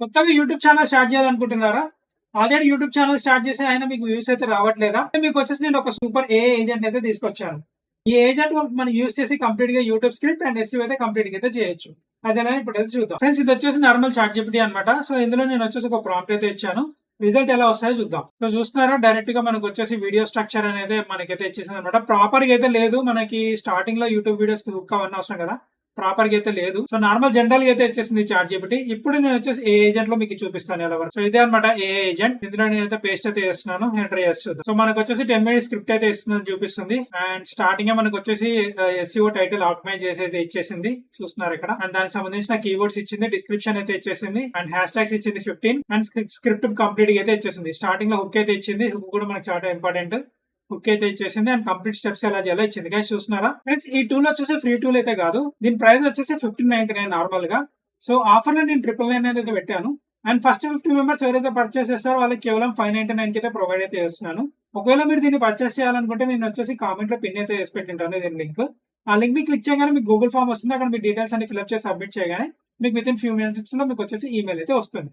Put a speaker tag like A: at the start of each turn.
A: కొత్తగా YouTube channel start చేయాలనుకుంటున్నారా? Already YouTube channel start చేసి అయినా మీకు వ్యూస్ అయితే రావట్లేదా? మీకొచ్చేసి నేను ఒక సూపర్ ఏఐ ఏజెంట్ అయితే తీసుకొచ్చాను. ఈ ఏజెంట్ మనం యూజ్ చేసి కంప్లీట్‌గా యూట్యూబ్ స్క్రిప్ట్ అండ్ ఎస్‌ఈఓ అయితే కంప్లీట్‌గా అయితే చేయొచ్చు. అదెలా ఇప్పుడైతే చూద్దాం. ఫ్రెండ్స్ ఇదొచ్చేసి నార్మల్ చాట్‌జీపీటీ అన్నమాట. సో ఇందులో నేనొచ్చేసి ఒక ప్రాంప్ట్ అయితే ఇచ్చాను. రిజల్ట్ ఎలా వస్తాయో చూద్దాం. సో చూస్తున్నారా డైరెక్ట్‌గా మనకొచ్చేసి వీడియో స్ట్రక్చర్ అనేది మనకైతే ఇచ్చేసిందన్నమాట. ప్రాపర్‌గా అయితే లేదు. మనకి స్టార్టింగ్‌లో యూట్యూబ్ వీడియోస్‌కి హుక్ అవన్నీ అవసరం కదా! ప్రాపర్‌గా అయితే లేదు. సో నార్మల్ జనరల్‌గా అయితే ఇచ్చేసింది చాట్‌జీపీటీ. ఇప్పుడు నేనొచ్చేసి ఏ ఏజెంట్‌లో మీకు చూపిస్తాను ఎలా వర్క్. సో ఇదే అన్నమాట ఏఐ ఏజెంట్. ఇందులో నేనైతే పేస్ట్ అయితే చేస్తున్నాను. ఎంటర్ చేసి చూద్దాం. సో మనకొచ్చేసి 10 మినిట్స్ స్క్రిప్ట్ అయితే ఇస్తుందని చూపిస్తుంది. అండ్ స్టార్టింగే మనకొచ్చేసి ఎస్‌ఈఓ టైటిల్ ఆప్టిమైజ్ చేసి అయితే ఇచ్చేసింది. చూస్తున్నారు ఇక్కడ. అండ్ దానికి సంబంధించిన కీవర్డ్స్ ఇచ్చింది. డిస్క్రిప్షన్ అయితే ఇచ్చేసింది. అండ్ హ్యాష్ ట్యాగ్స్ ఇచ్చింది 15. అండ్ స్క్రిప్ట్ కంప్లీట్ గా అయితే ఇచ్చేసింది. స్టార్టింగ్ లో హుక్ అయితే ఇచ్చింది. హుక్ కూడా మనకు చాలా ఇంపార్టెంట్. హుక్ అయితే ఇచ్చేసింది అండ్ కంప్లీట్ స్టెప్స్ ఎలా చేయాలో ఇచ్చింది. గైస్ చూస్తున్నారా? ఫ్రెండ్స్ ఈ టూల్ వచ్చేసి ఫ్రీ టూల్ అయితే కాదు. దీని ప్రైస్ వచ్చేసి 1599 నార్మల్ గా. సో ఆఫర్ లో నేను 999 అయితే పెట్టాను. అండ్ ఫస్ట్ 50 మెంబర్స్ ఎవరైతే పర్చేస్ చేస్తారో వాళ్ళకి కేవలం 599 కి అయితే ప్రొవైడ్ అయితే చేస్తున్నాను. ఒకవేళ మీరు దీన్ని పర్చేస్ చేయాలనుకుంటే నేను వచ్చేసి కామెంట్ లో పిన్ అయితే చేసి పెట్టింటాను దీని లింక్. ఆ లింక్ ని క్లిక్ చేయగానే మీకు గూగుల్ ఫామ్ వస్తుంది. అక్కడ మీ డీటెయిల్స్ అన్ని ఫిల్అప్ చేసి సబ్మిట్ చేయగానే మీకు విత్ ఇన్ ఫ్యూ మినిట్స్ లో మీకు వచ్చేసి ఈమెయిల్ అయితే వస్తుంది.